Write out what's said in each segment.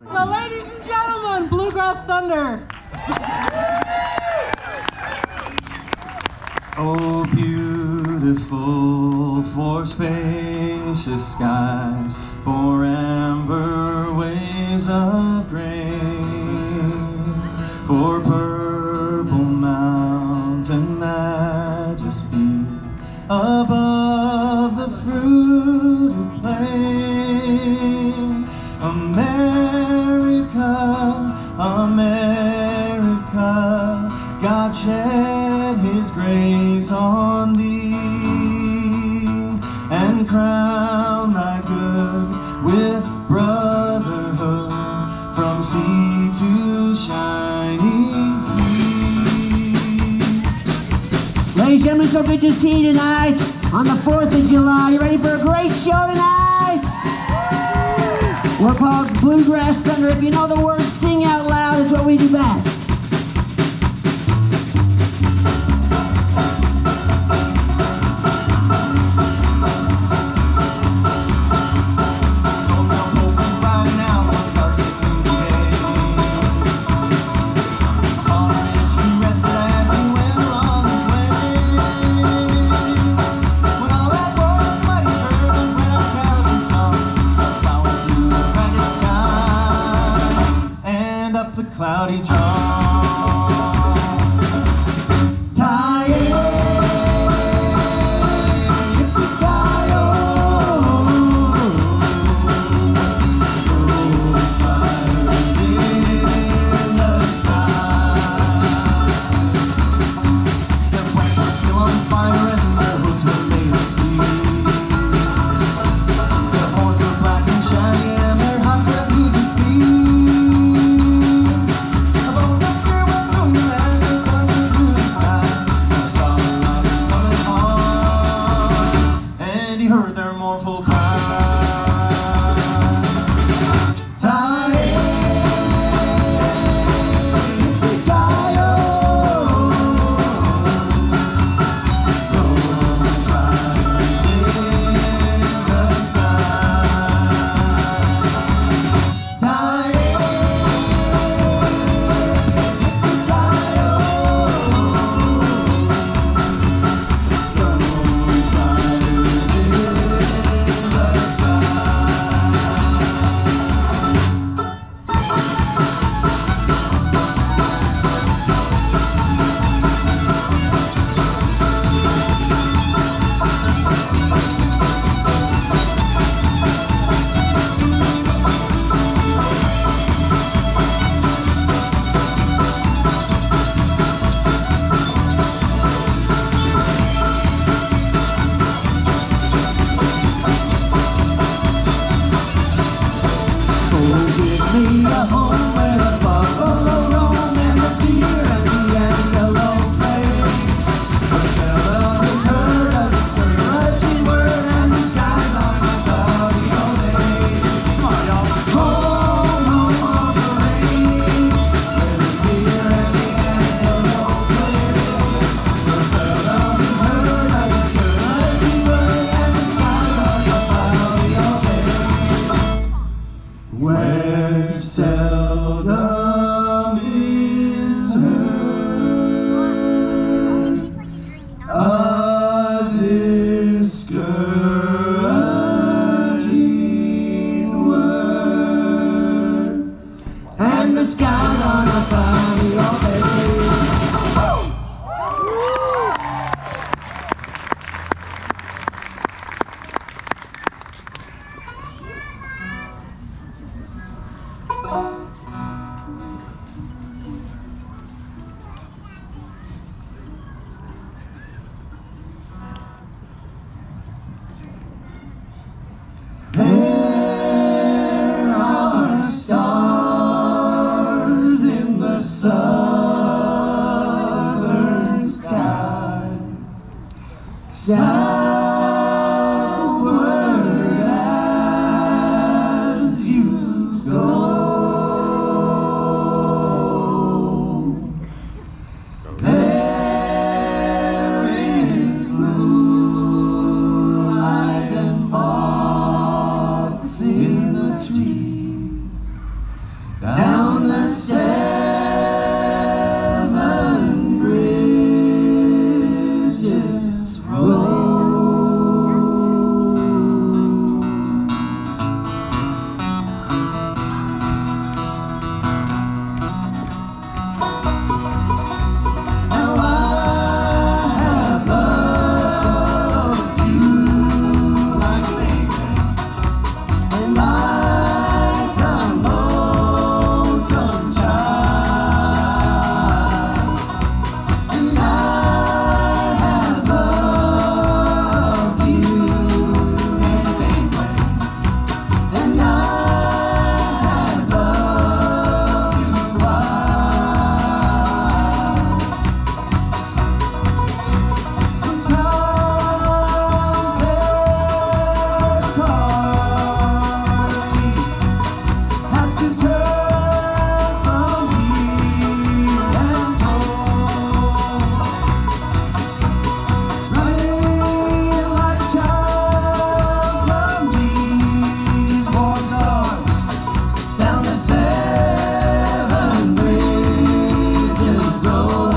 So ladies and gentlemen, Bluegrass Thunder. Oh, beautiful for spacious skies, for amber waves of grain, for purple mountain majesty above the fruited plain. America, America, God shed His grace on thee, and crown thy good with brotherhood from sea to shining sea. Ladies and gentlemen, so good to see you tonight on the 4th of July. You ready for a great show tonight? We're called Bluegrass Thunder. If you know the words, sing out loud is what we do best. Cloudy jaw. Heard their mournful cry. Give me a home where the buffalo roam and the deer and the antelope play. The sound of his herd, of his encouraging word, and the skies on my body all day. Come on, y'all. Home, home on the range, where the deer and the antelope play. The sound of his herd, of his encouraging word, and the skies on my body all day. Where seldom is heard a discouraging word, and the skies on a cloudy all day. There are stars in the southern sky, southward as you go. There is moonlight and moths in the trees, seven bridges roll. Now I have loved you like a baby, and life's a lonesome child, and I have loved you anyway, and I have loved you wild. Sometimes there's party has to turn from here and home, running like a child from these war stars down the seven bridges road.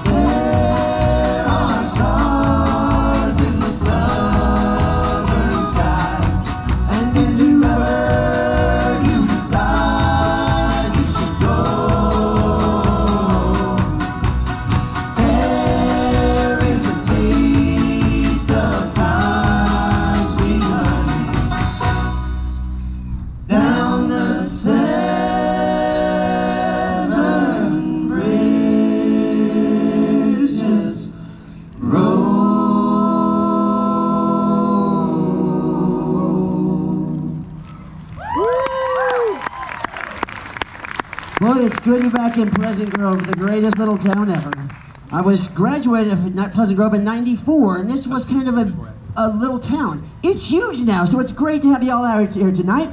There are stars in the southern sky, and if you ever you decide you should go, there is a taste of time, sweet honey, down the seven bridges road. Boy, it's good to be back in Pleasant Grove, the greatest little town ever. I was graduated from Pleasant Grove in '94, and this was kind of a little town. It's huge now, so it's great to have you all out here tonight.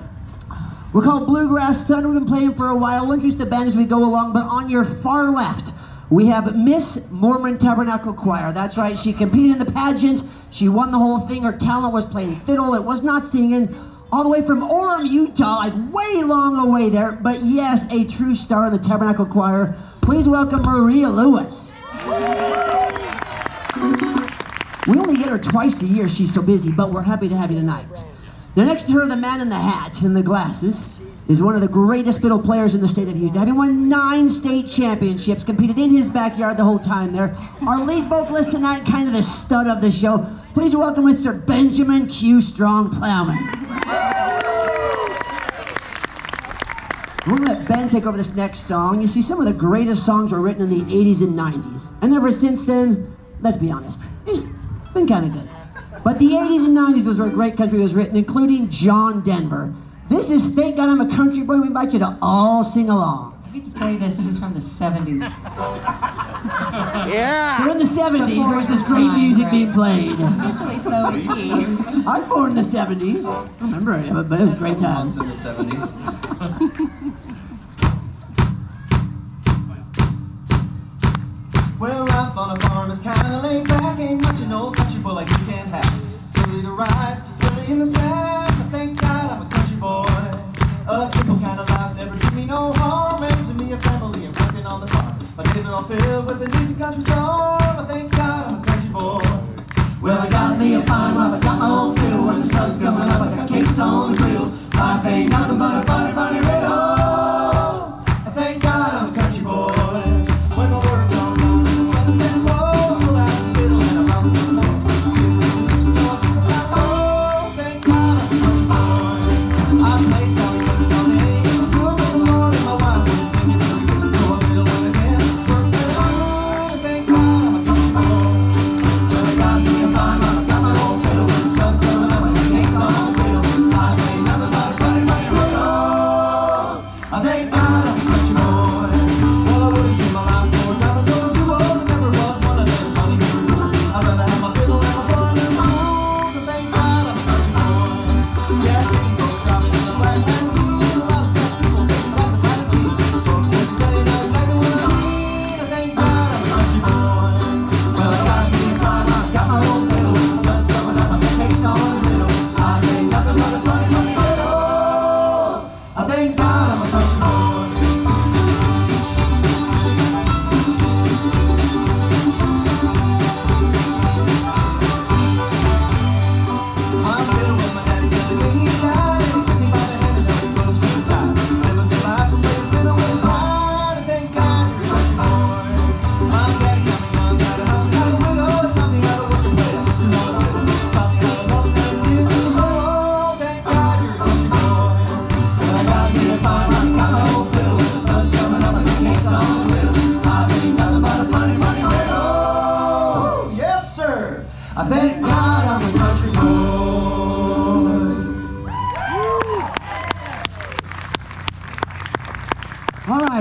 We're called Bluegrass Thunder. We've been playing for a while. We'll introduce the band as we go along, but on your far left, we have Miss Mormon Tabernacle Choir. That's right, she competed in the pageant. She won the whole thing. Her talent was playing fiddle. It was not singing. All the way from Orem, Utah, like way long away there. But yes, a true star in the Tabernacle Choir. Please welcome Maria Lewis. We only get her twice a year. She's so busy, but we're happy to have you tonight. Now next to her, the man in the hat and the glasses is one of the greatest fiddle players in the state of Utah. Having won 9 state championships, competed in his backyard the whole time there. Our lead vocalist tonight, kind of the stud of the show. Please welcome Mr. Benjamin Q. Strong Plowman. We're gonna let Ben take over this next song. You see, some of the greatest songs were written in the 80s and 90s. And ever since then, let's be honest, it's been kind of good. But the 80s and 90s was where great country was written, including John Denver. This is Thank God I'm a Country Boy. We invite you to all sing along. I hate to tell you this is from the 70s. So in the 70s, there was this great music being played. Officially, so is he. I was born in the 70s. I don't remember any of it, but it was a great time. In the 70s. Well, life on a farm is kinda laid back. Ain't much an old country boy like you can't have. Too early to rise, early in the south. But thank God I'm a country boy. A simple kind of life never did me no harm. Raising me a family and working on the farm. My days are all filled with a decent country charm. I thank God I'm a country boy. Well, I got me a fine wife, I got my own fiddle. When the sun's coming up, I got cakes on the grill. Life ain't nothing but a funny, funny riddle. I thank God I'm a country boy. When the world's all done and the sun's set low, pull out the fiddle and I'm bouncing the floor. Kids with some song, oh, thank God I'm a country boy. I play Sally with the money, good in the morning, my wife was thinking that we get to throw a fiddle in again. Work that hard, thank God I'm a country boy. Well, I got me a fine wife, I got my own fiddle.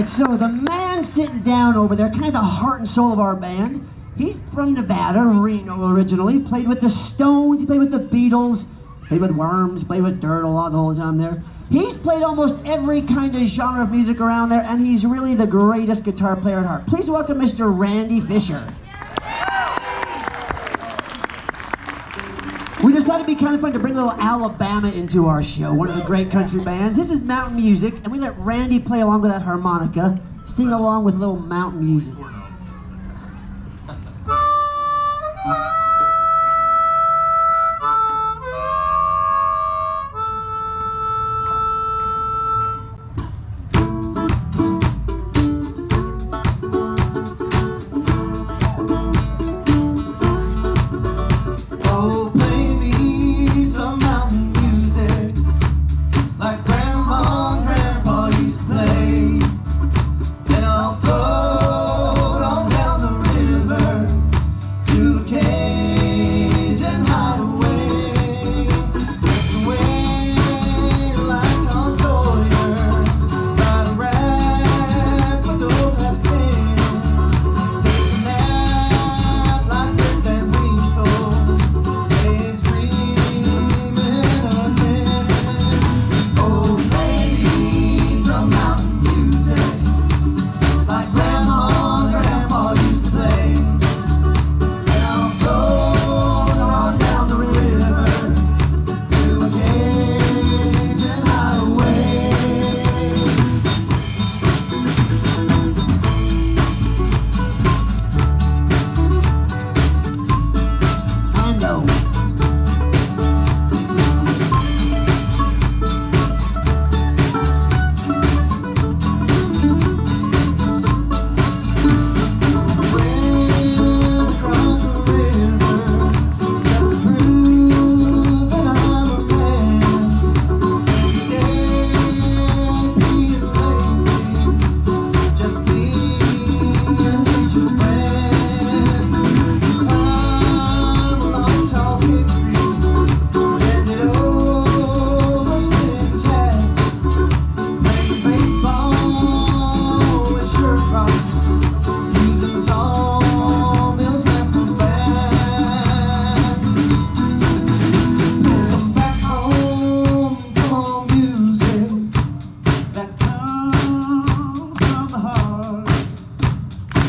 right, so the man sitting down over there, kind of the heart and soul of our band, he's from Nevada, Reno originally, played with the Stones, he played with the Beatles, played with Worms, played with Dirt a lot the whole time there. He's played almost every kind of genre of music around there, and he's really the greatest guitar player at heart. Please welcome Mr. Randy Fisher. We decided it'd be kind of fun to bring a little Alabama into our show, one of the great country bands. This is mountain music, and we let Randy play along with that harmonica, sing along with a little mountain music.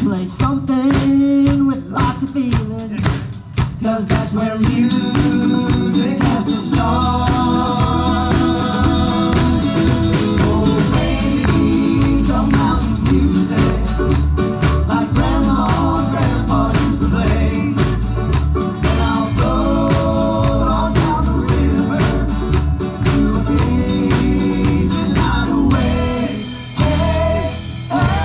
Play something with lots of feeling, 'cause that's where music has to start. Oh, baby, some mountain music, like Grandma and Grandpa used to play. And I'll float on down the river to a Cajun hideaway. Hey, hey.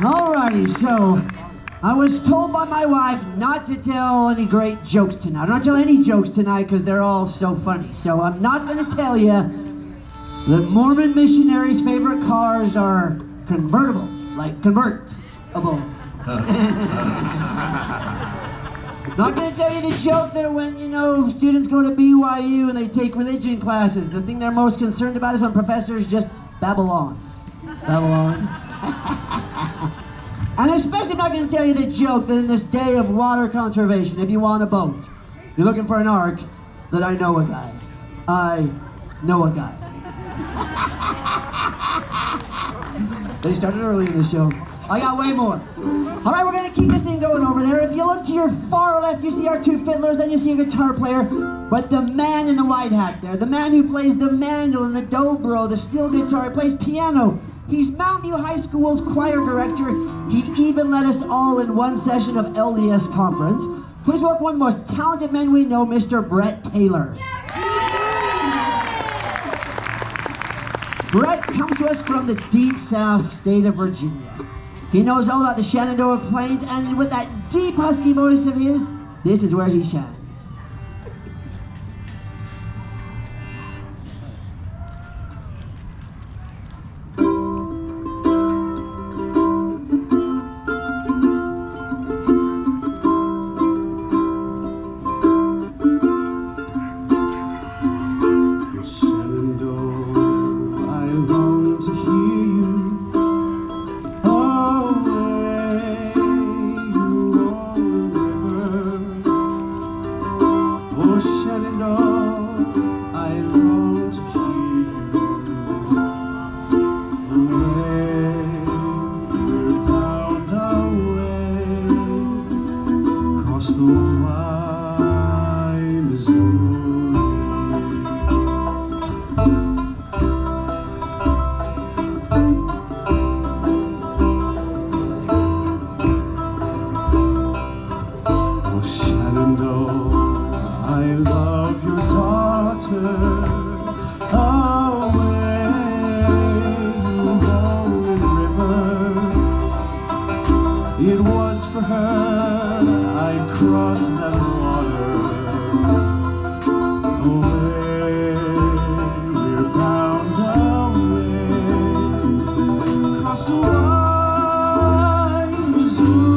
Alrighty, so I was told by my wife not to tell any great jokes tonight. I'm not telling any jokes tonight because they're all so funny. So I'm not going to tell you that Mormon missionaries' favorite cars are convertibles, like convertible. Not going to tell you the joke that when, students go to BYU and they take religion classes, the thing they're most concerned about is when professors just babble on. Babble on. And especially I'm not going to tell you the joke that in this day of water conservation, if you want a boat, you're looking for an ark, that I know a guy. I know a guy. They started early in the show. I got way more. All right, we're going to keep this thing going over there. If you look to your far left, you see our two fiddlers, then you see a guitar player. But the man in the white hat there, the man who plays the mandolin, the dobro, the steel guitar, he plays piano. He's Mountain View High School's choir director. He even led us all in one session of LDS conference. Please welcome one of the most talented men we know, Mr. Brett Taylor. Brett comes to us from the deep south state of Virginia. He knows all about the Shenandoah Plains, and with that deep husky voice of his, this is where he shines. It was for her I'd cross that water. Away, we're bound away, cross the wide Missouri.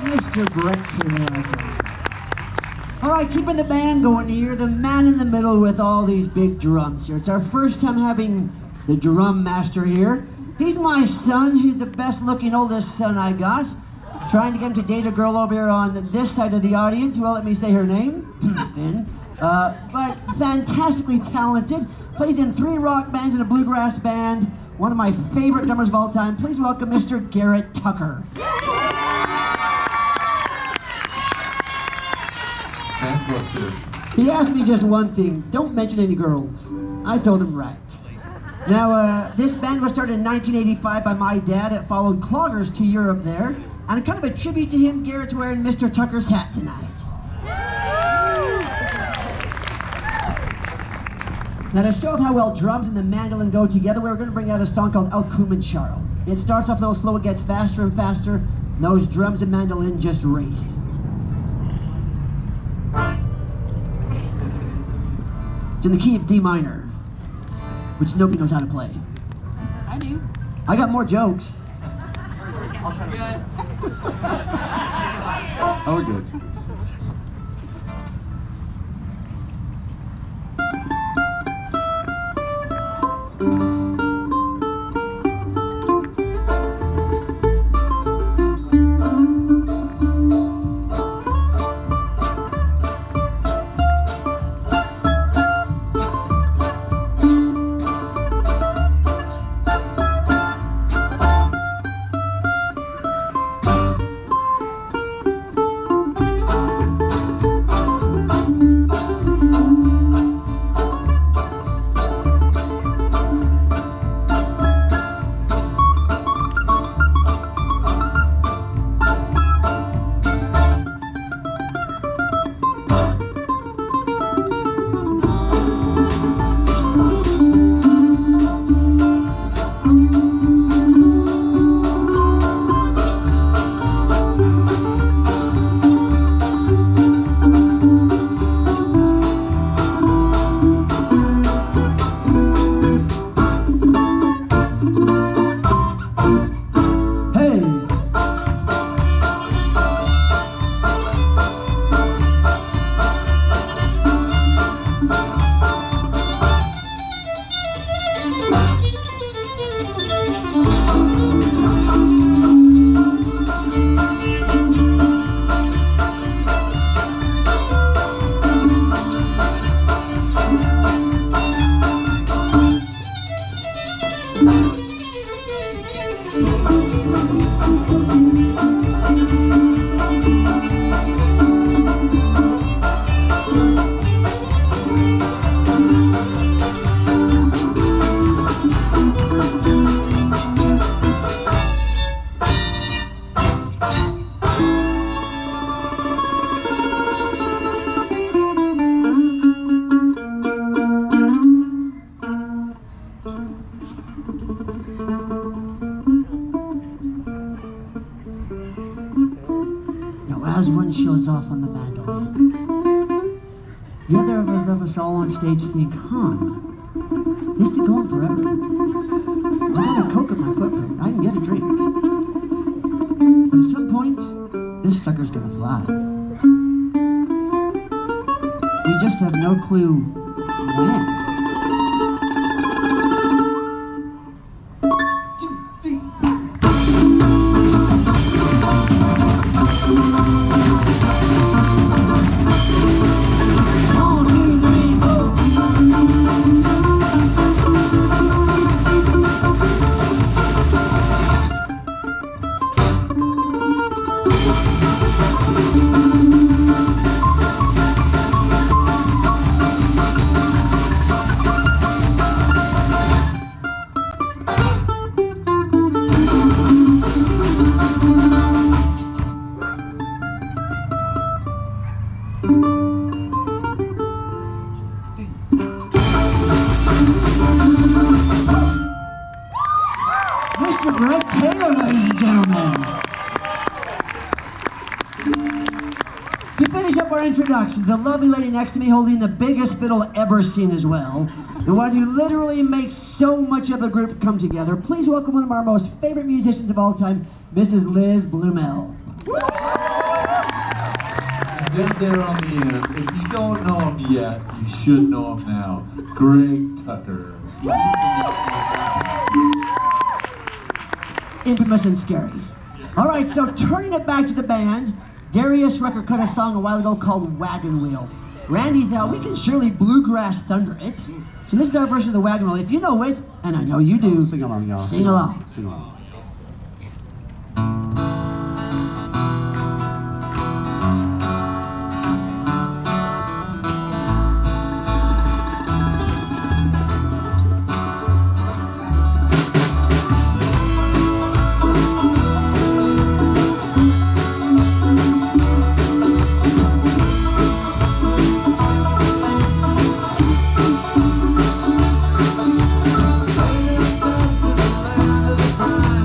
Mr. Brett Taylor. All right, keeping the band going here, the man in the middle with all these big drums here. It's our first time having the drum master here. He's my son. He's the best looking oldest son I got. Trying to get him to date a girl over here on this side of the audience. Well, let me say her name. Finn. But fantastically talented. Plays in 3 rock bands and a bluegrass band. One of my favorite drummers of all time. Please welcome Mr. Garrett Tucker. He asked me just one thing, don't mention any girls. I told him right. Now, this band was started in 1985 by my dad. It followed Cloggers to Europe there. And kind of a tribute to him, Garrett's wearing Mr. Tucker's hat tonight. Now, to show how well drums and the mandolin go together, we're going to bring out a song called El Cumancharo. It starts off a little slow, it gets faster and faster, and those drums and mandolin just race. It's in the key of D minor, which nobody knows how to play. I do. I got more jokes. Oh, we're good. on the mandolin. The other of us all on stage think, this could go on forever. I got a Coke in my footprint. I can get a drink. But at some point, this sucker's gonna fly. We just have no clue when. Mr. Greg Taylor, ladies and gentlemen. To finish up our introduction, the lovely lady next to me holding the biggest fiddle ever seen as well. The one who literally makes so much of the group come together. Please welcome one of our most favorite musicians of all time, Mrs. Liz Blumell. Right there on the end, if you don't know him yet, you should know him now. Greg Tucker. Infamous and scary. All right, so turning it back to the band, Darius Rucker cut a song a while ago called Wagon Wheel. Randy thought we can surely bluegrass thunder it. So this is our version of the Wagon Wheel. If you know it, and I know you do, Sing along, y'all. Sing along. Sing along. Right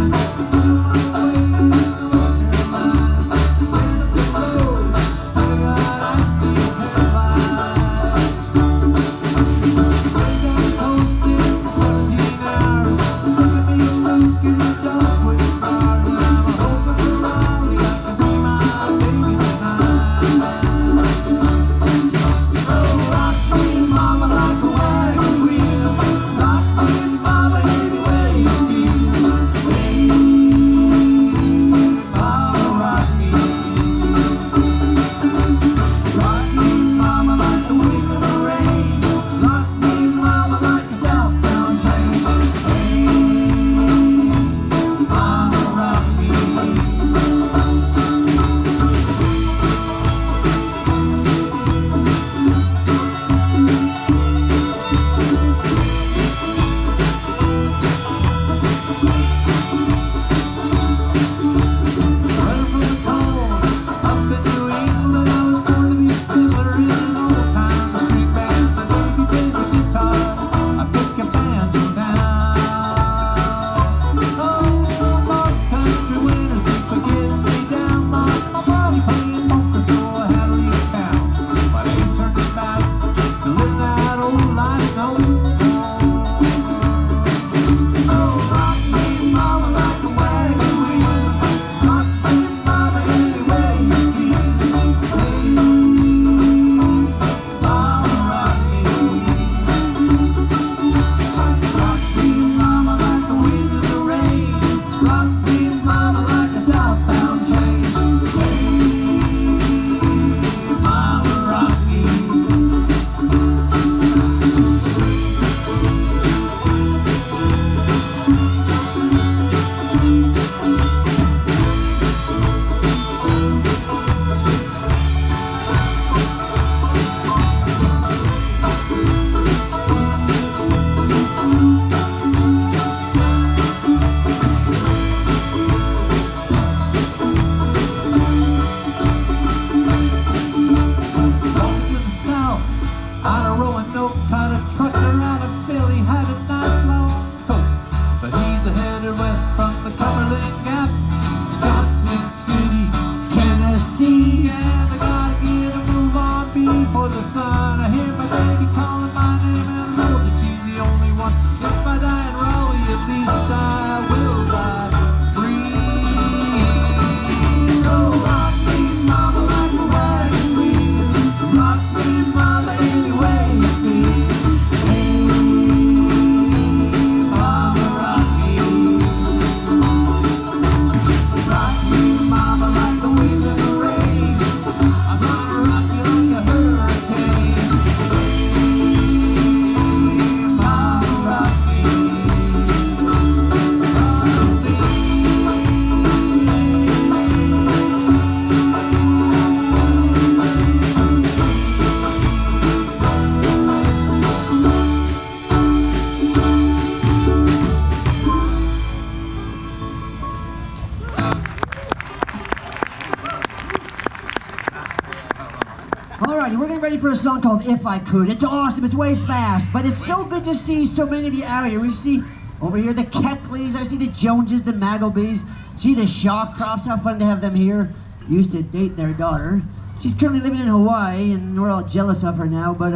Alrighty, we're getting ready for a song called If I Could. It's awesome, it's way fast, but it's so good to see so many of you out here. We see over here the Keckleys, I see the Joneses, the Magglebys, see the Shawcrofts, how fun to have them here. Used to date their daughter. She's currently living in Hawaii, and we're all jealous of her now, but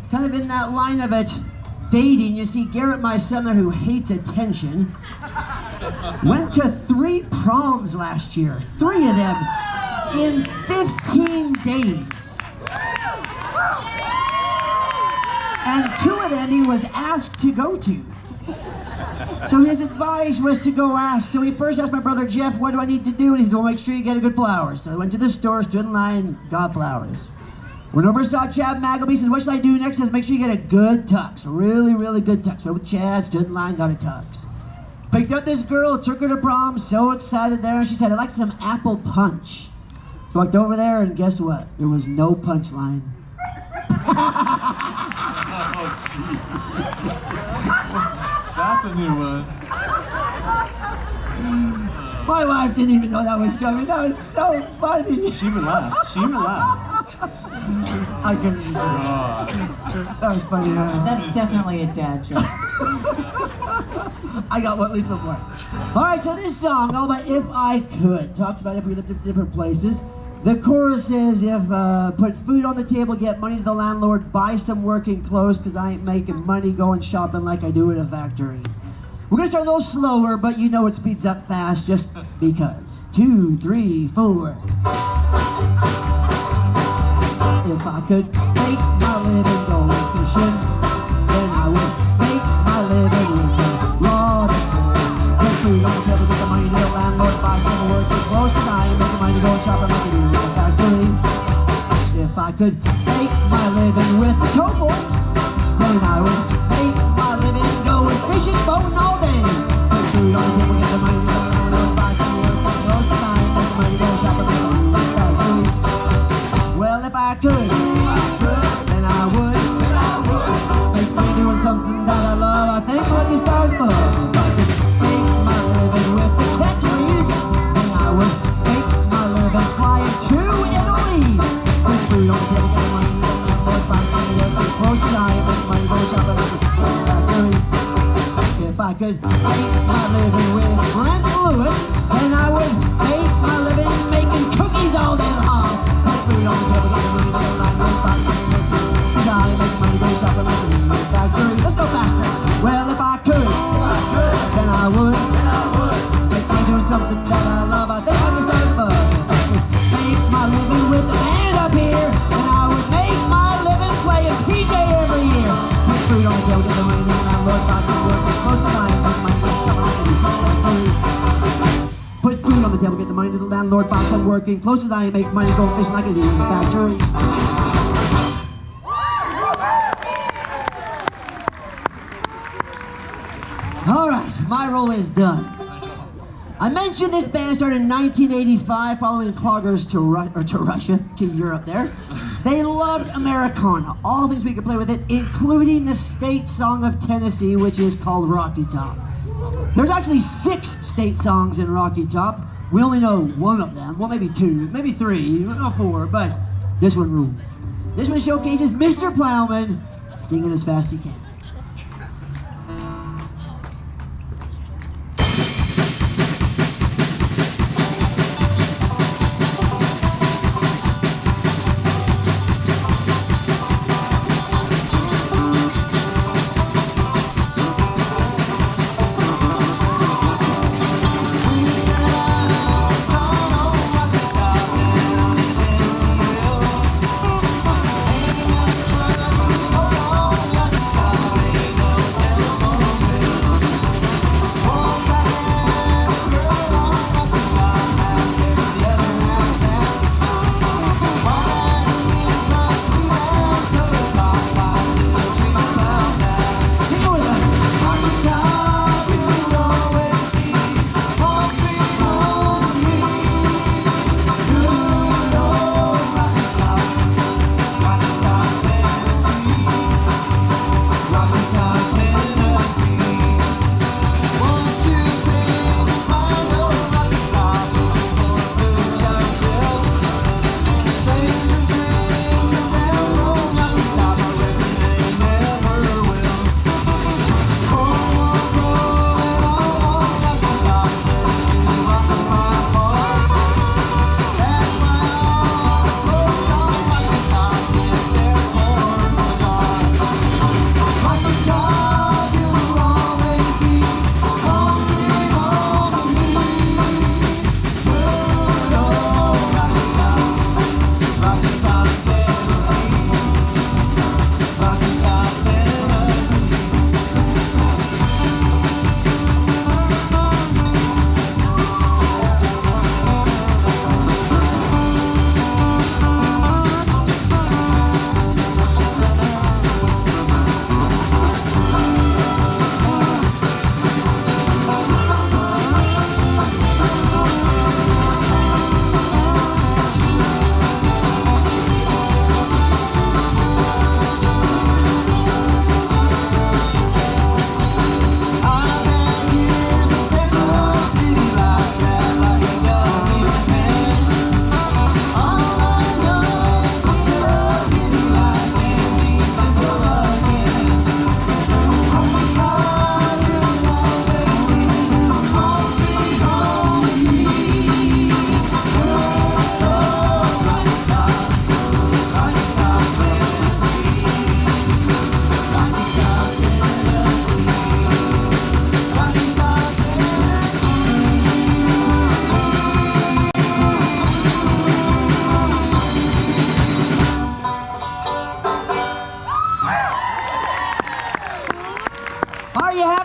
kind of in that line of it, dating, you see Garrett, my son there, who hates attention, went to 3 proms last year. 3 of them in 15 days. And 2 of them he was asked to go to. So his advice was to go ask. So he first asked my brother Jeff, what do I need to do? And he said, well, make sure you get a good flowers. So I went to the store, stood in line, got flowers. Went over, saw Chad Maggleby, says, what should I do next? He says, make sure you get a good tux, a really, really good tux. Went with Chad, stood in line, got a tux. Picked up this girl, took her to prom, so excited there. And she said, I'd like some apple punch. So I walked over there, and guess what? There was no punchline. Oh, gee. That's a new one. My wife didn't even know that was coming. That was so funny. She even laughed. She even laughed. I couldn't believe it. God. That was funny. That's definitely a dad joke. I got at least one more. All right, so this song, all about If I Could, talks about if we lived in different places. The chorus is, if put food on the table, get money to the landlord, buy some working clothes, because I ain't making money going shopping like I do at a factory. We're going to start a little slower, but you know it speeds up fast just because. 2, 3, 4. If I could make my living going fishing, then I would make my living with a rod of coal. Put food on the table, get the money to the landlord, buy some working clothes, because I ain't making money going shopping like I do at a factory. If I could make my living with topos, then I would make my living going fishing, boating all day. Put food on the table, get the money to the landlord, buy some working clothes, because I ain't making money going shopping like I do at a factory. Well, if I could, then I would make money doing something that I love. I think lucky stars above. If I could make my living with the Keckleys, then I would make my living flying to Italy. Put food on the table, get money to the landlord, buy some working clothes, because I ain't making money going shopping like a factory. If I could make my living with Brent Lewis, then I would make my living making cookies all day long. Put food on the table, get the money to the landlord, buy some working clothes, because I ain't making money going shopping like a factory. Let's go faster. Well, if I could, then I would make money doing something that I love. I think I can start above. If I could make my living with the band up here, then I would make my living playing PJ every year. Put food on the table, get the money to the landlord, buy some working clothes, because I ain't making money going shopping like a factory. Put food on the table, get the money to the landlord, buy some working clothes, because I ain't making money going fishing like I do in the factory. All right, my role is done. I mentioned this band started in 1985 following cloggers to Russia, to Europe there. They loved Americana, all things we could play with it, including the state song of Tennessee, which is called Rocky Top. There's actually 6 state songs in Rocky Top. We only know 1 of them, well maybe 2, maybe 3, not 4, but this one rules. This one showcases Mr. Plowman singing as fast as he can.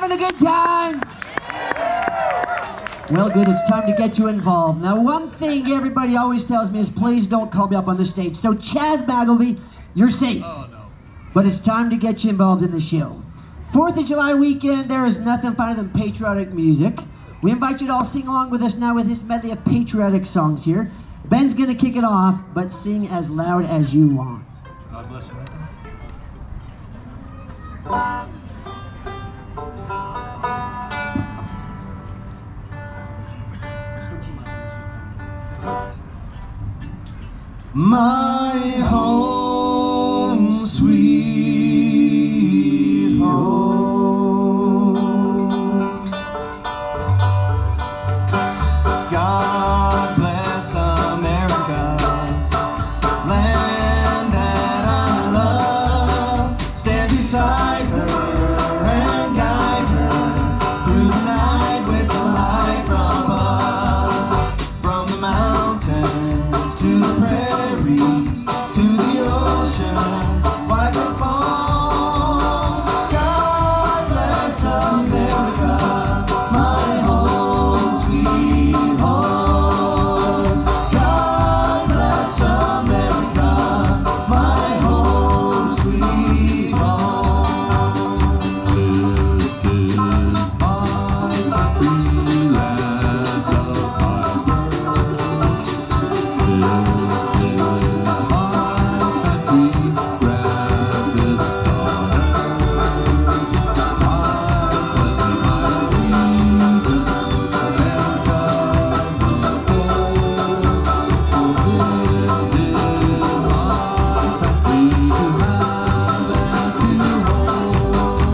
having a good time? Well, good, it's time to get you involved. Now, one thing everybody always tells me is please don't call me up on the stage. So, Chad Baggleby, you're safe. Oh, no. But it's time to get you involved in the show. 4th of July weekend, there is nothing finer than patriotic music. We invite you to all sing along with us now with this medley of patriotic songs here. Ben's gonna kick it off, but sing as loud as you want. God bless America. My home, sweet home. God bless America, land that I love. Stand beside her and guide her through the night with the light from above. From the mountains to the prairies, to the oceans, wide and far. God bless America, my home, sweet home. God bless America, my home, sweet home. This is my country, land of my birth. This is my country, grandest daughter.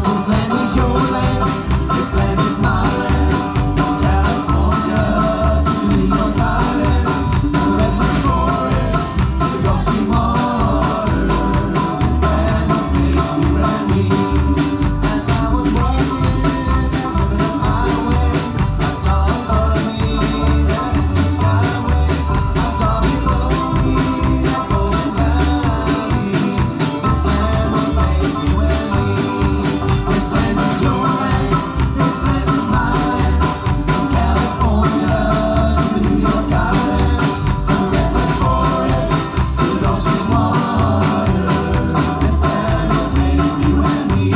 This land is your land, this land is my land. From California to New York Island, from the redwood forest to the Gulf Stream waters. This land was made for you and me. As I was walking down the highway, I saw a bunny down in the skyway. I saw below me that golden valley. This land was made for you and me. This land is your land, this land is my land. From California to the New York Island, from the redwood forest to the Gulf Stream waters. This land was made for you and me.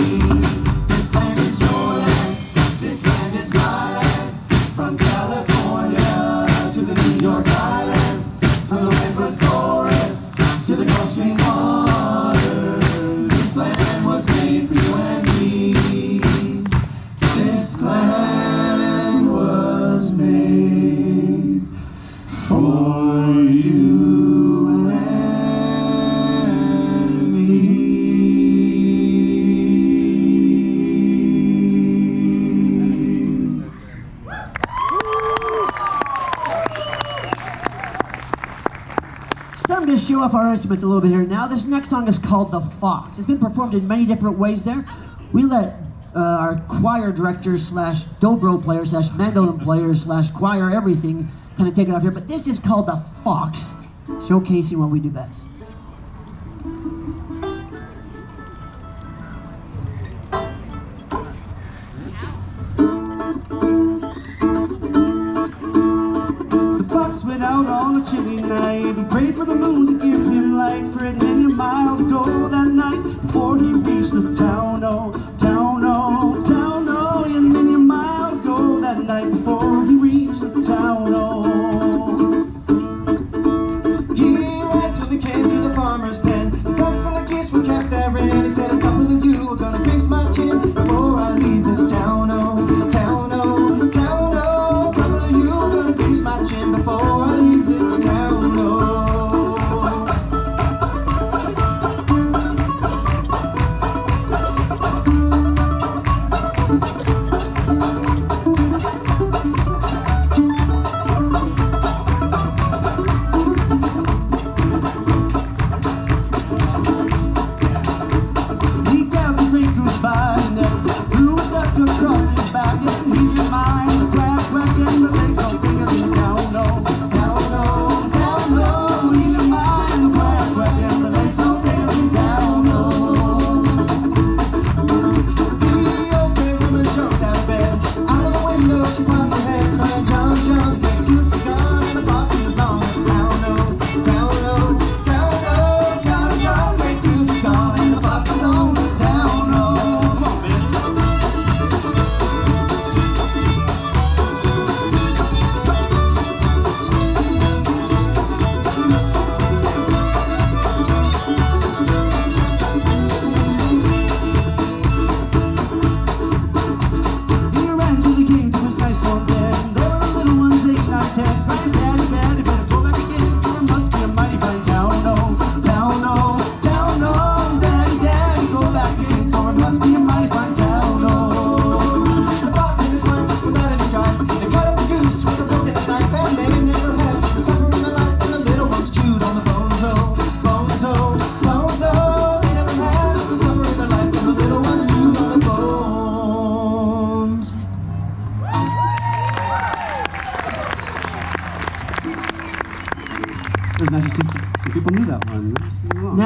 This land is your land, this land is my land. From California to the New York Island, from the redwood forest to the Gulf Stream waters. This land was made for you and me. This land was made for you and me. It's time to show off our instruments a little bit here now. This next song is called The Fox. It's been performed in many different ways there. We let our choir director slash dobro player slash mandolin player slash choir everything kind of take it off here. But this is called The Fox, showcasing what we do best. The fox went out on a chilly night. He prayed for the moon to give him light. For it many a mile to go that night before he reached the town. Oh, town, oh, town, oh. And many a mile to go that night before he reached the town. Oh, he ran till he came to the farmer's pen. The ducks and the geese were kept therein. He said, a couple of you are gonna grease my chin before I leave this town. Oh, town, oh, town, oh. A couple of you are gonna grease my chin before I leave this town. Oh.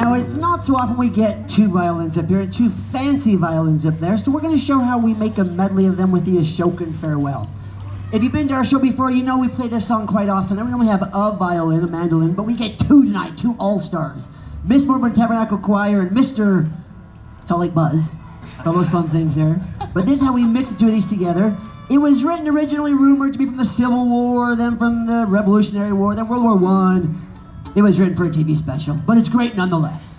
Now, it's not so often we get two violins up here and two fancy violins up there, so we're going to show how we make a medley of them with the Ashokan Farewell. If you've been to our show before, you know we play this song quite often. And we normally have a violin, a mandolin, but we get two tonight, two all-stars. Miss Mormon Tabernacle Choir and Mr. Salt Lake Buzz. All those fun things there. But this is how we mix the two of these together. It was written originally rumored to be from the Civil War, then from the Revolutionary War, then World War I. It was written for a TV special, but it's great nonetheless.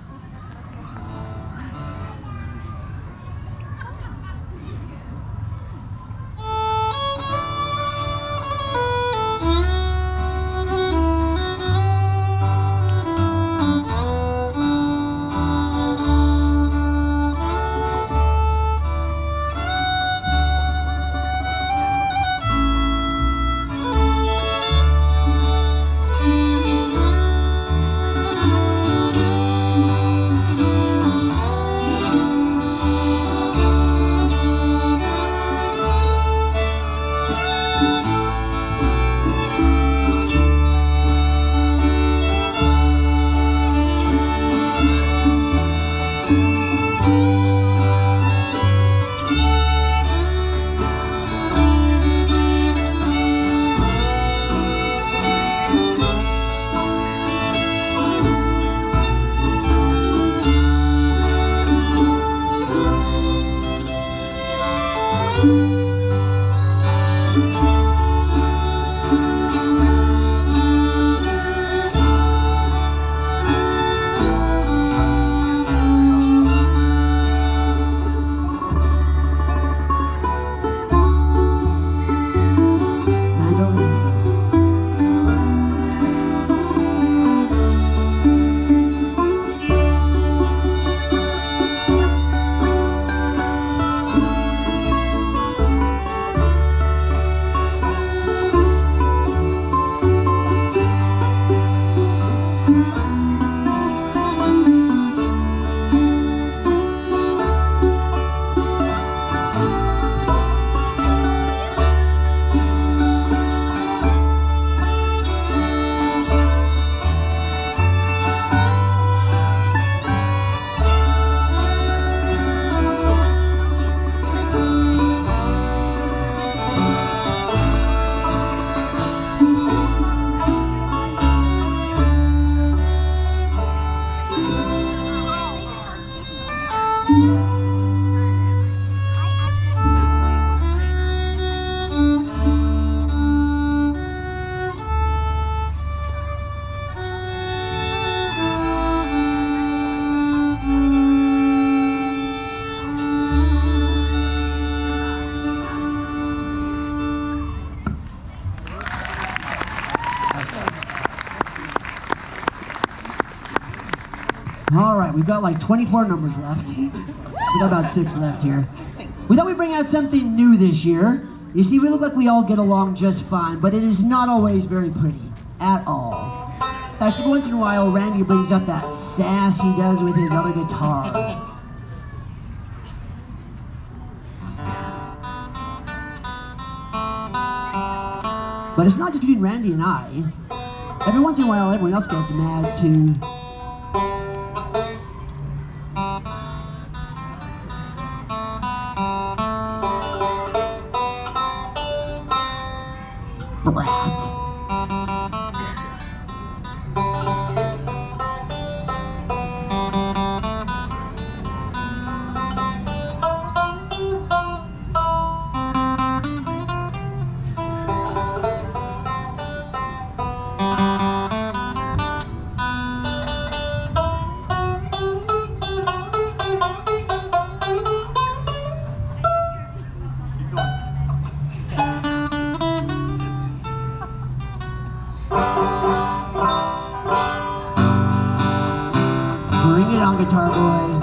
All right, we've got like 24 numbers left. We've got about 6 left here. We thought we'd bring out something new this year. You see, we look like we all get along just fine, but it is not always very pretty, at all. In fact, every once in a while, Randy brings up that sass he does with his other guitar. But it's not just between Randy and I. Every once in a while, everyone else gets mad too. Brat. Bring it on, guitar boy.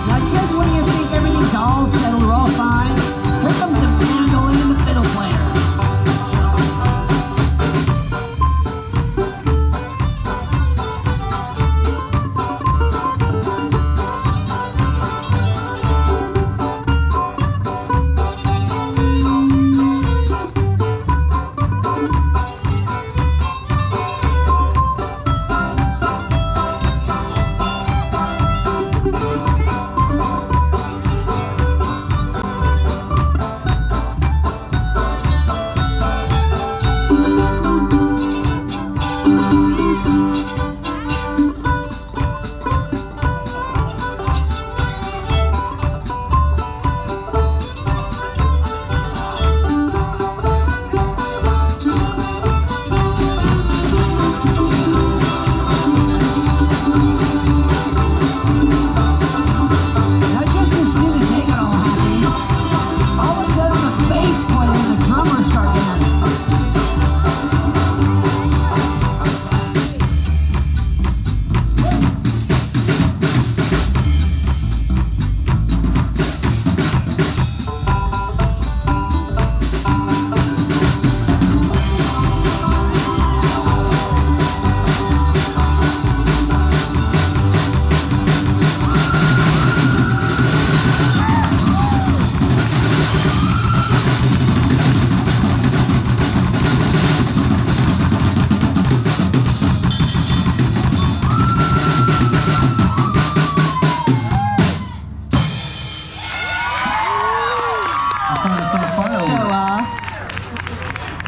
Now just when you think everything's all settled,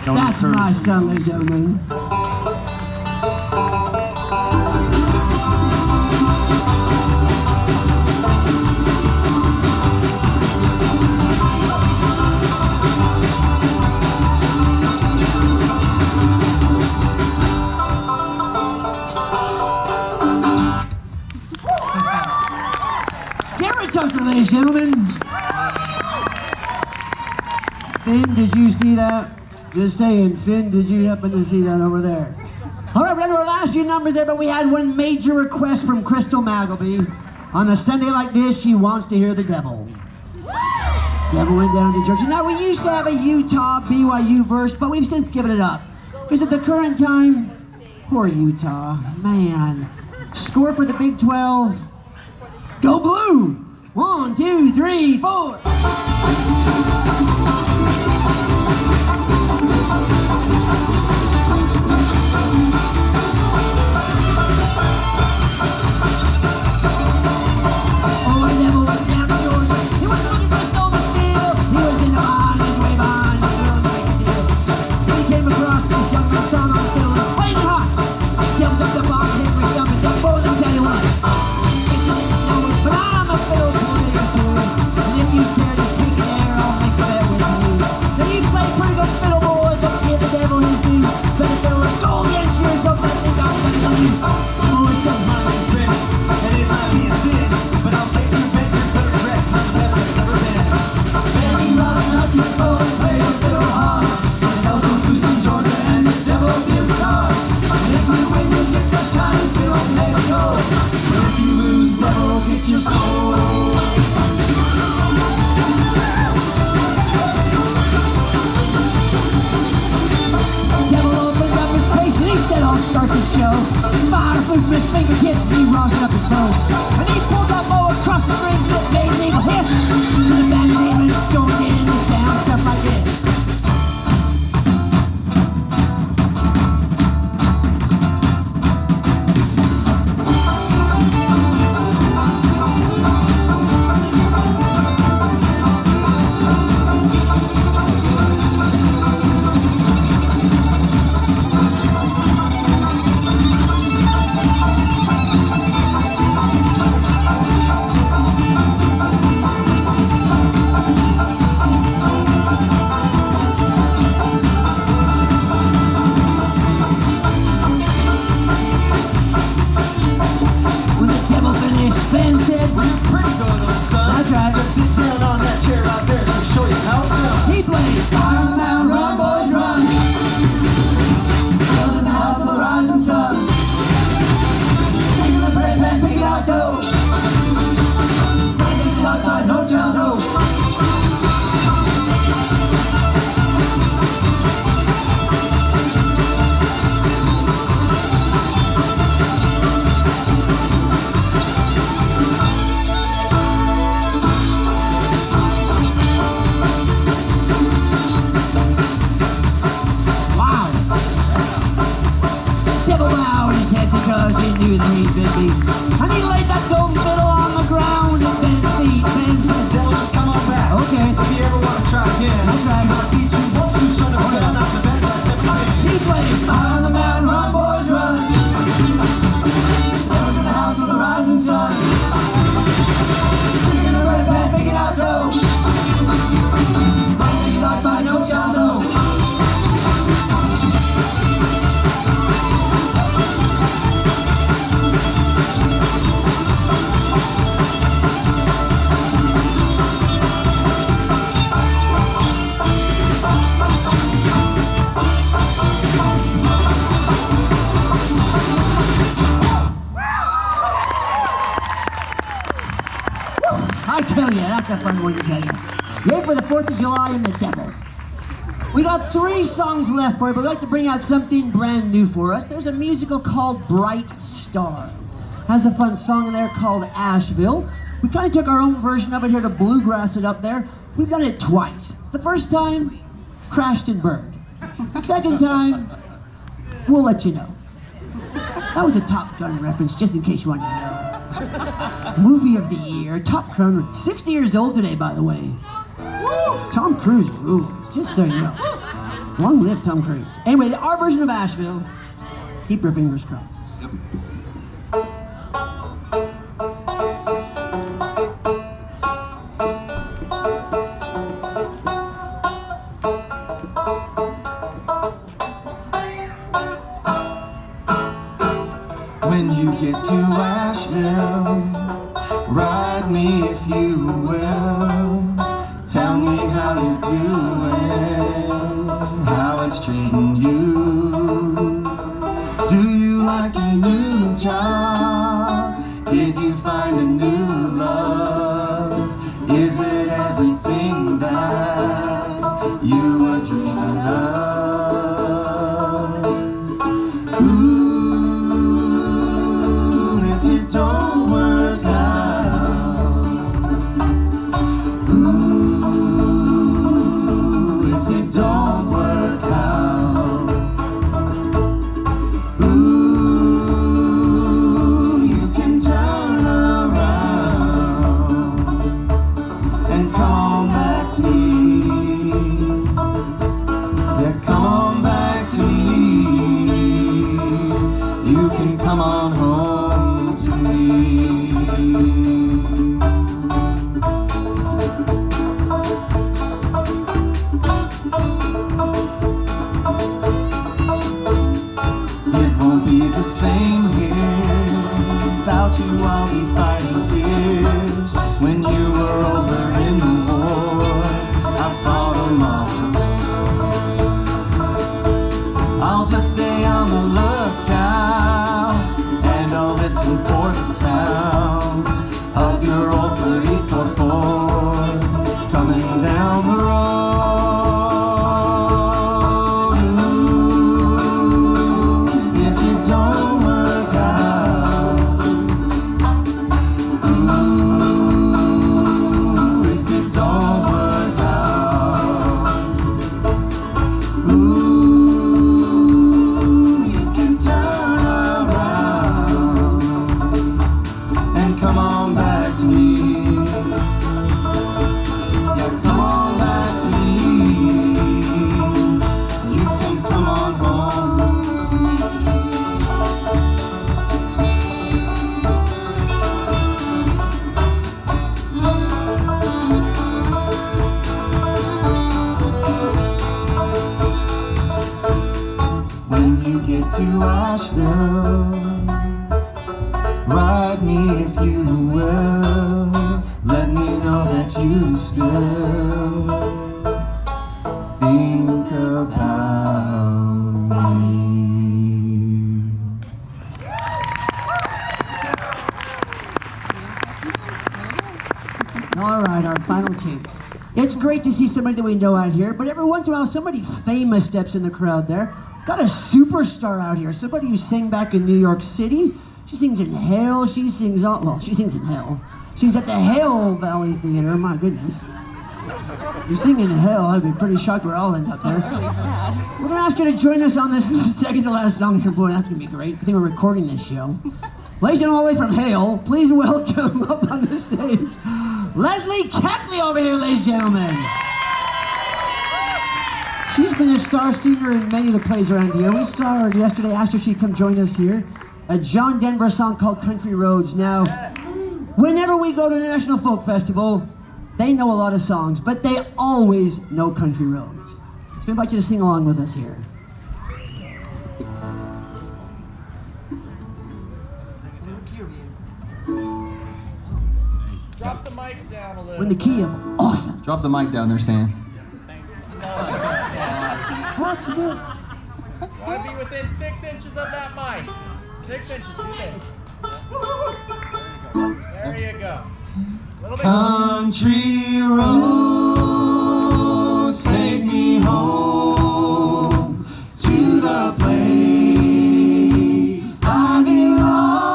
That's my son, ladies and gentlemen. Ladies and gentlemen. Finn, did you see that? Just saying, Finn, did you happen to see that over there? All right, we're into our last few numbers there, but we had one major request from Crystal Magleby. On a Sunday like this, she wants to hear the devil. Devil went down to Georgia. Now, we used to have a Utah BYU verse, but we've since given it up. Because at the current time, poor Utah, man. Score for the Big 12. Go Blue! 1, 2, 3, 4. Start the show. Fire flew from his fingertips as he roused up his bow. And he pulled that bow across the strings and it made an eagle hiss. And the band demons joined in the sound, stuff like this. A fun one to tell you. Yay for the 4th of July and the devil. We got 3 songs left for you, but we'd like to bring out something brand new for us. There's a musical called Bright Star. Has a fun song in there called Asheville. We kind of took our own version of it here to Bluegrass it up there. We've done it twice. The first time, crashed and burned. Second time, we'll let you know. That was a Top Gun reference, just in case you wanted to know. Movie of the year, Top Gun, 60 years old today, by the way. Tom Cruise rules, just so you know. Long live Tom Cruise. Anyway, our version of Asheville. Keep your fingers crossed. Yep. When you get to Asheville, ride me if you will. Tell me how you're doing, how it's treating you. Do you like your new job? Did you find a new love? Is it everything that you were dreaming of? Don't work out. Ooh, if it don't work out. Ooh, you can turn around and come on back to me. Yeah, come on back to me. You can come on home to me. It won't be the same here. Without you I'll be fighting tears. When you were over in the war, I fought them all before. I'll just stay on the lookout, and I'll listen for the sound of your old 34 Ford coming down the road. Ooh, if it don't work out. Ooh, if it don't work out. Ooh, come on back to me. Yeah, come on back to me. You can come on home to me. When you get to Asheville, ride me if you will. Let me know that you still think about me. All right, our final team. It's great to see somebody that we know out here, but every once in a while somebody famous steps in the crowd there. Got a superstar out here, somebody who sang back in New York City. She sings in Hale, she sings in Hale. She's at the Hale Valley Theater, my goodness. You sing in Hale, I'd be pretty shocked we're all end up there. We're gonna ask you to join us on this second to last song here, boy, that's gonna be great. I think we're recording this show. Ladies and gentlemen, all the way from Hale, please welcome up on the stage, Leslie Cackley over here, ladies and gentlemen. She's been a star singer in many of the plays around here. We saw her yesterday, asked her if she'd come join us here. A John Denver song called Country Roads. Now, whenever we go to the National Folk Festival, they know a lot of songs, but they always know Country Roads. So we invite you to sing along with us here. Drop the mic down a little. When the key up, awesome. Drop the mic down there, Sam. What's good? Want to be within 6 inches of that mic. 6 inches, do this. There you go. A little bit. Country roads take me home to the place I belong,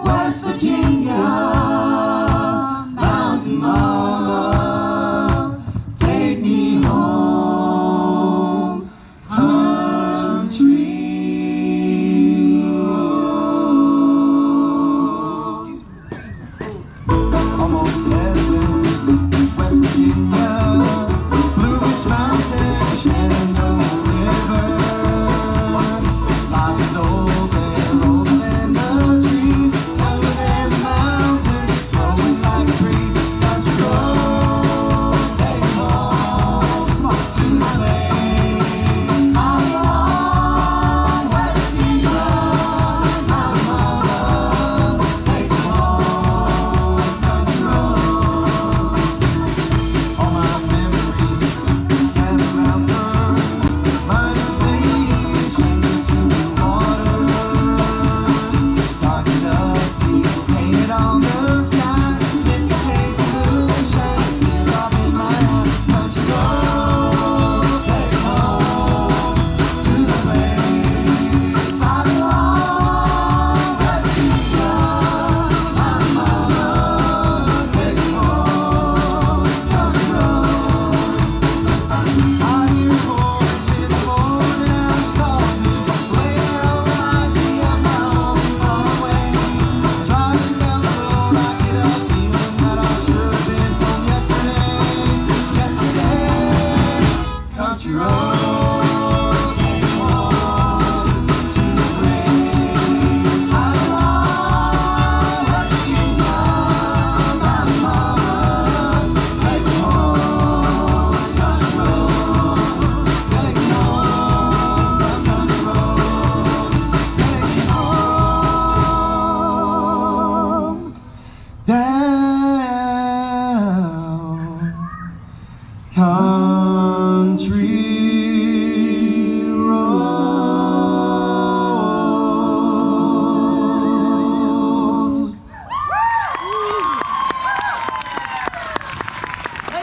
West Virginia, Mountain Mama, take me home, country roads. Almost heaven, West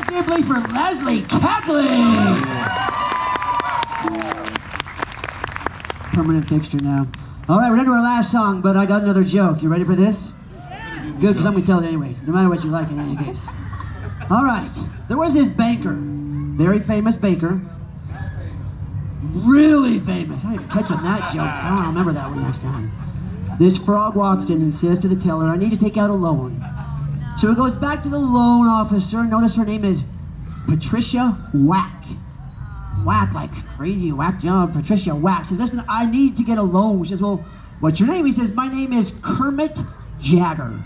Let's hear it, please, for Leslie Cackling. Permanent fixture now. All right, we're into our last song, but I got another joke. You ready for this? Good, because I'm going to tell it anyway, no matter what you like in any case. All right, there was this baker, very famous baker, really famous. I didn't catch on that joke. I'll remember that one next time. This frog walks in and says to the teller, I need to take out a loan. So he goes back to the loan officer. Notice her name is Patricia Whack. Whack, like crazy whack job. Patricia Whack says, listen, I need to get a loan. She says, well, what's your name? He says, my name is Kermit Jagger.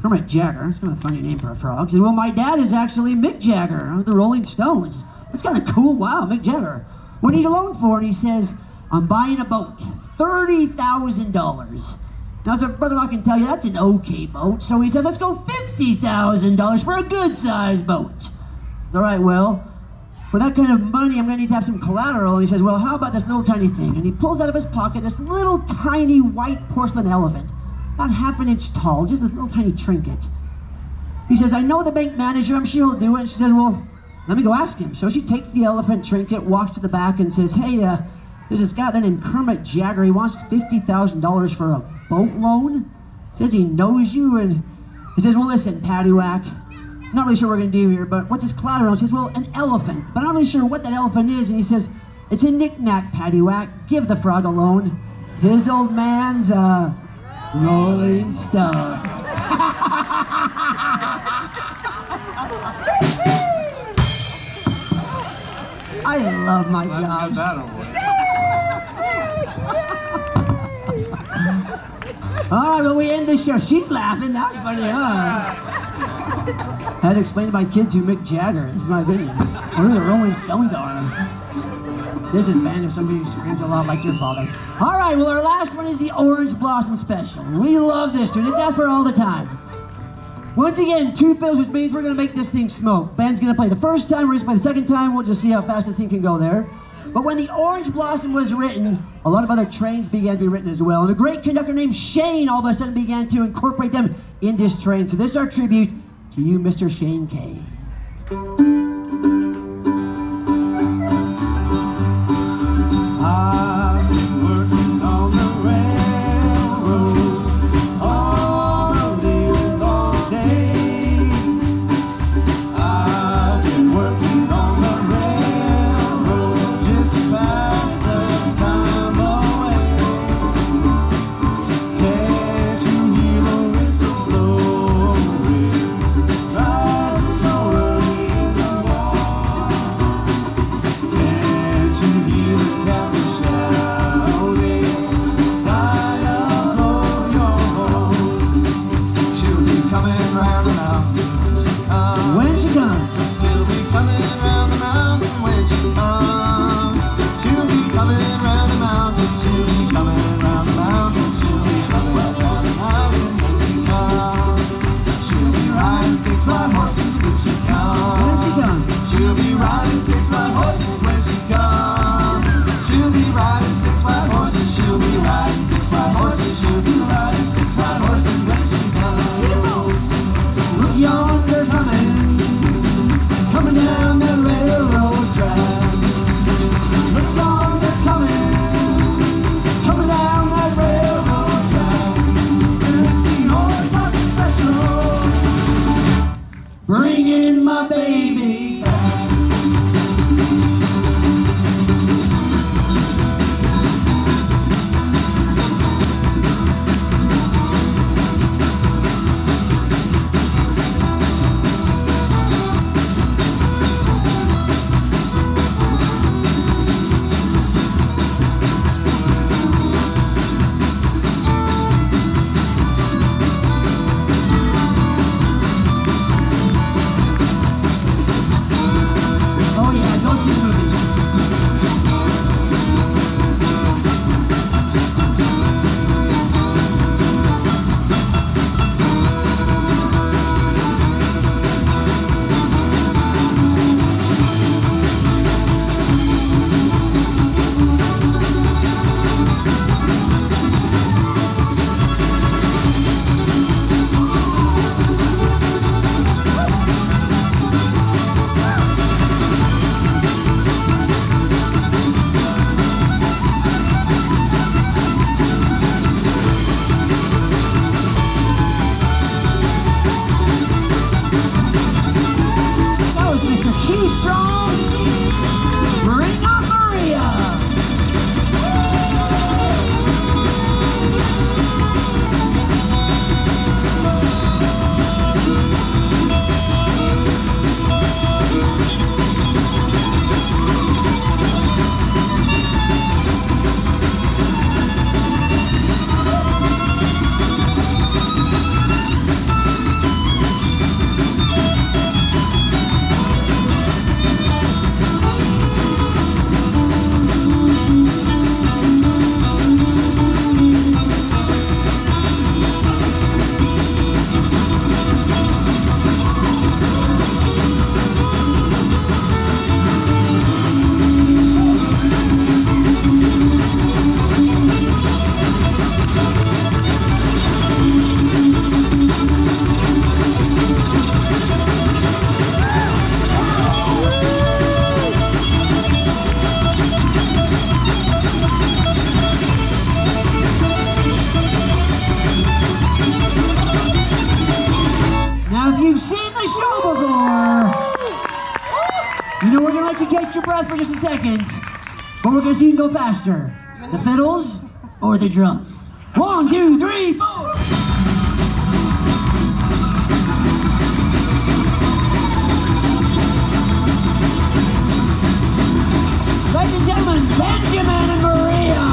Kermit Jagger, that's kind of a funny name for a frog. He says, well, my dad is actually Mick Jagger of the Rolling Stones. That's kind of cool. Wow, Mick Jagger. What do you need a loan for? And he says, I'm buying a boat, $30,000. Now, so brother, I can tell you that's an okay boat. So he said, let's go $50,000 for a good-sized boat. All right, well, for that kind of money, I'm going to need to have some collateral. And he says, well, how about this little tiny thing? And he pulls out of his pocket this little tiny white porcelain elephant, about half an inch tall, just this little tiny trinket. He says, I know the bank manager, I'm sure he'll do it. And she says, well, let me go ask him. So she takes the elephant trinket, walks to the back and says, hey, there's this guy there named Kermit Jagger. He wants $50,000 for a boat loan. Says he knows you. And he says, well, listen, Paddywhack, not really sure what we're going to do here, but what's his collateral? He says, well, an elephant. But I'm not really sure what that elephant is. And he says, it's a knick-knack, Paddywhack. Give the frog a loan. His old man's a Rolling Stone. I love my job. All right, well, we end the show. She's laughing. That was funny, huh? I had to explain to my kids who Mick Jagger is. My goodness. Or who the Rolling Stones are. This is banned if somebody screams a lot like your father. All right, well, our last one is the Orange Blossom Special. We love this tune. It's asked for all the time. Once again, 2 fills, which means we're going to make this thing smoke. Band's going to play the first time, we're going to play the second time. We'll just see how fast this thing can go there. But when the Orange Blossom was written, a lot of other trains began to be written as well. And a great conductor named Shane all of a sudden began to incorporate them in this train. So this is our tribute to you, Mr. Shane Kay. I've been working on the railroad all day long day. I've been working on the railroad just past the time away. Can't you hear the whistle blowing, rising so early in the morning? Can't you hear the captain shouting, "Light up, Lord, your home." She'll be coming round the mountain when she comes. She'll be coming round the mountain when she comes. She'll be coming round the mountain. She'll be coming round the mountain. She'll be coming round the mountain when she comes. She'll be riding 6 white horses when she comes. When she comes. She'll be riding 6 white horses when she comes. She'll be riding 6 white horses. She'll be riding 6 white horses. She'll be riding 6 white horses when she comes. Look yonder coming down the railroad track. Look yonder coming down that railroad track. It's the Orange Blossom Special, bringing my baby back. She's strong. Bring on Maria. Now, if you've seen the show before, you know we're gonna let you catch your breath for just a second, but we're gonna see you can go faster. The fiddles or the drums? 1, 2, 3, 4. Ladies and gentlemen, Benjamin and Maria.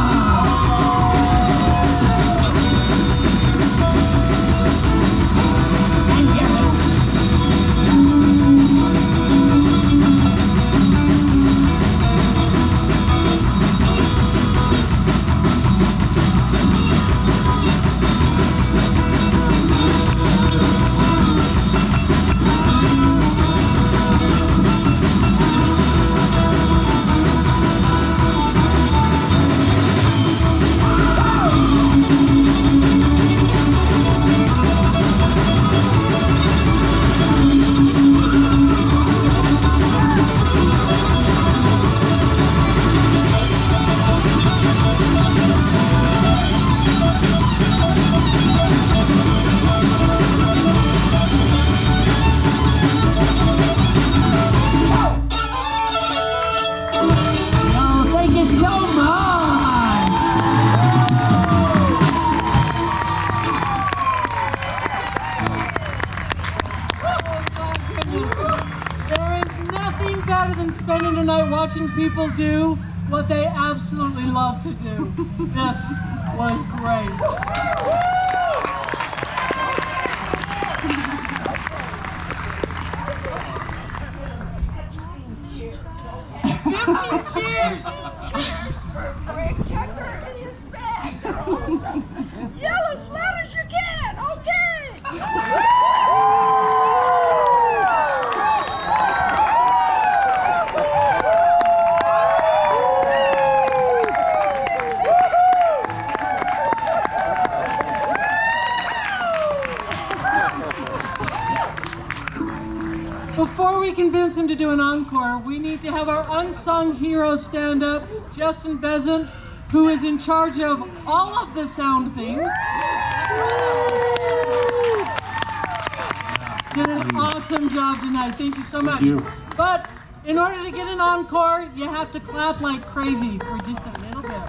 Better than spending the night watching people do what they absolutely love to do. This was great. 15 cheers! Cheers for Greg Tucker and his band. They're awesome. Yell as loud as you can. Okay. Before we convince him to do an encore, we need to have our unsung hero stand up, Justin Bezant, who is in charge of all of the sound things. Did an awesome job tonight. Thank you so much. Thank you. But in order to get an encore, you have to clap like crazy for just a little bit.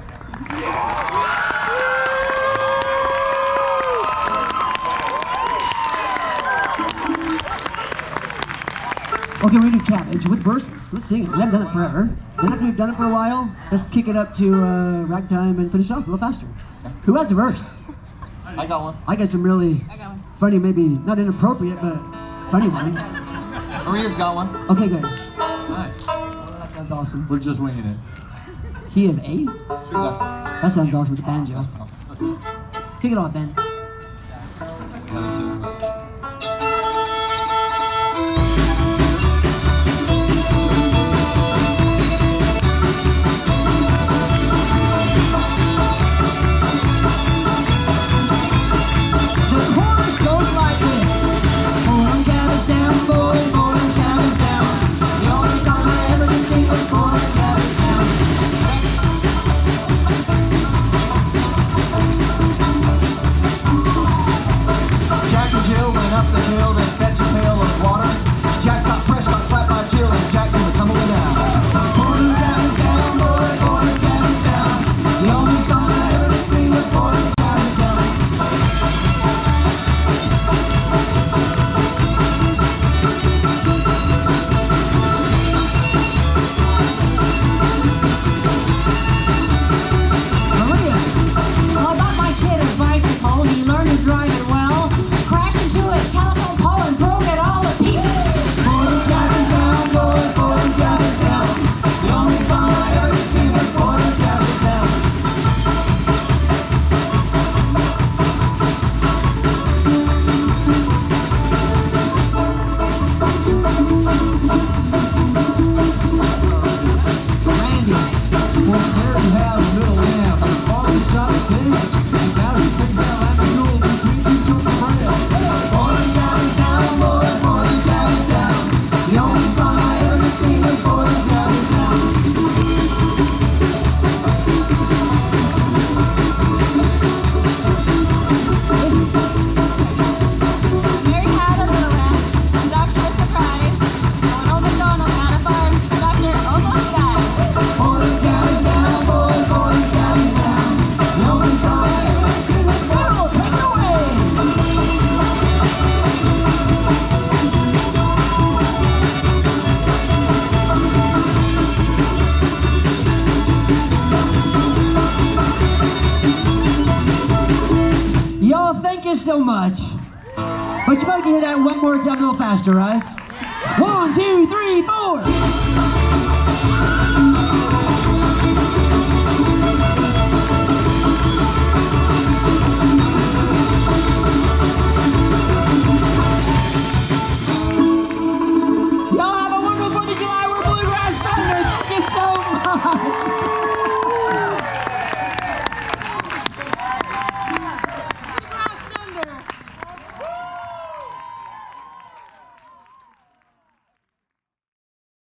Okay, we're gonna do Cabbage with verses. Let's sing it. We haven't done it forever. Then after we've done it for a while, let's kick it up to ragtime and finish off a little faster. Who has a verse? I got one. I got some really funny, maybe not inappropriate, but funny ones. Maria's got one. Okay, good. Nice. That sounds awesome. We're just winging it. Key of A? Sure, yeah. That sounds awesome with the banjo. Kick it off, Ben. One, two. Jack and Jill But you might hear that one more time a little faster, right? 1, 2, 3.